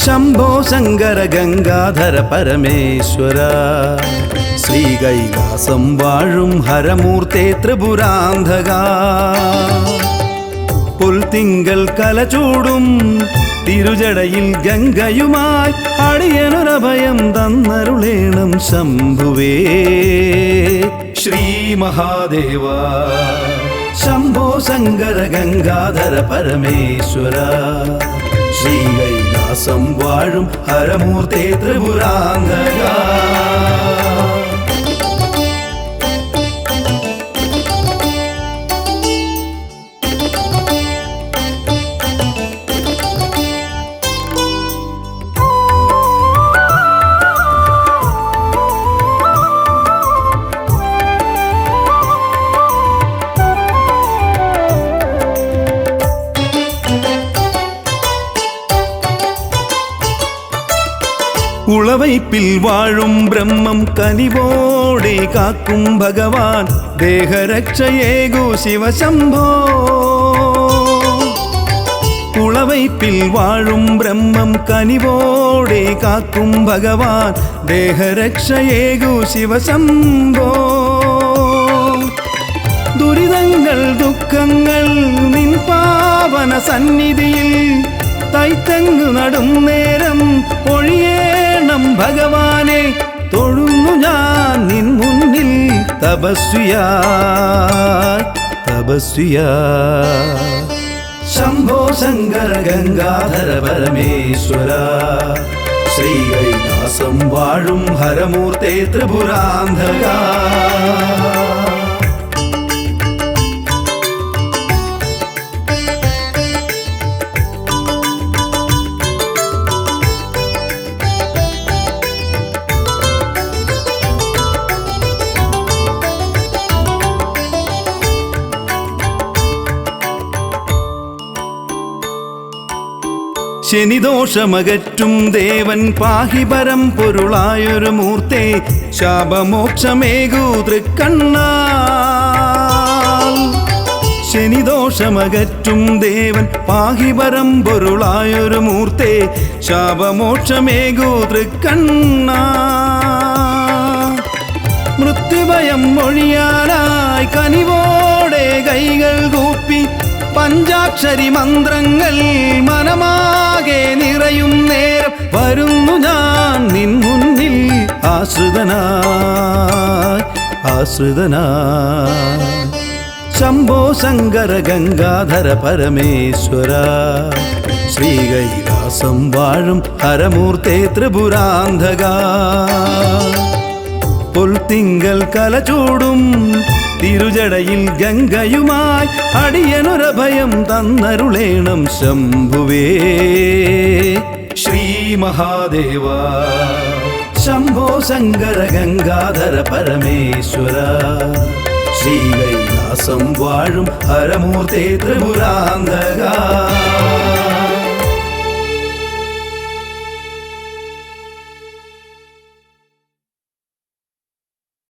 ശംഭോ ശങ്കര ഗംഗാധര പരമേശ്വര ശ്രീകൈലാസം വാഴും ഹരമൂർത്തേ ത്രിപുരാന്തക പുൽത്തിങ്കൾ കലചൂടും തിരുജടയിൽ ഗംഗയുമായി അടിയനൊരഭയം തന്നരുളേണം ശംഭുവേ ശ്രീ മഹാദേവ. ശംഭോ ശങ്കര ഗംഗാധര പരമേശ്വര ശ്രീകൈലാസം വാഴും ഹരമൂർത്തേ ത്രിപുരാന്തക. ഉളവൈപ്പിൽ വാഴും ബ്രഹ്മം കനിവോടെ കാക്കും ഭഗവാൻ ദേഹരക്ഷയേകു ശിവശംഭോ. ഉളവൈപ്പിൽ വാഴും ബ്രഹ്മം കനിവോടെ കാക്കും ഭഗവാൻ ദേഹരക്ഷയേകു ശിവശംഭോ. ദുരിതങ്ങൾ ദുഃഖങ്ങൾ നിൻ പാവന സന്നിധിയിൽ തൈത്തെങ്ങു നടും നേരം ഒഴിയേണം ഭഗവാനെ. തൊഴുന്നു ഞാൻ നിൻ മുന്നിൽ തപസ്വിയായി തപസ്വിയായി. ശംഭോ ശങ്കര ഗംഗാധര പരമേശ്വര ശ്രീകൈലാസം വാഴും ഹരമൂർത്തേ ത്രിപുരാന്തക. ശനിദോഷമകറ്റും ദേവൻ പാഹി പരം പൊരുളായൊരു മൂർത്തേ ശാപമോക്ഷമേകൂ തൃക്കണ്ണാൽ. ശനിദോഷമകറ്റും ദേവൻ പാഹി പരം പൊരുളായൊരു മൂർത്തേ ശാപമോക്ഷമേകൂ തൃക്കണ്ണാൽ. മൃത്യുഭയം ഒഴിയാനായി കനിവോടെ കൈകൾ കൂപ്പി പഞ്ചാക്ഷരി മന്ത്രങ്ങൾ മനമാകെ നിറയും നേരം വരുന്നു ഞാൻ നിൻ മുന്നിൽ ആശ്രിതനായി ആശ്രിതനായി. ശംഭോ ശങ്കര ഗംഗാധര പരമേശ്വര ശ്രീകൈലാസം വാഴും ഹരമൂർത്തേ ത്രിപുരാന്തക. പുൽത്തിങ്കൾ കലചൂടും തിരുജടയിൽ ഗംഗയുമായി അടിയനൊരഭയം തന്നരുളേണം ശംഭുവേ ശ്രീ മഹാദേവ. ശംഭോ ശങ്കര ഗംഗാധര പരമേശ്വര ശ്രീകൈലാസം വാഴും ഹരമൂർത്തേ ത്രിപുരാന്തക.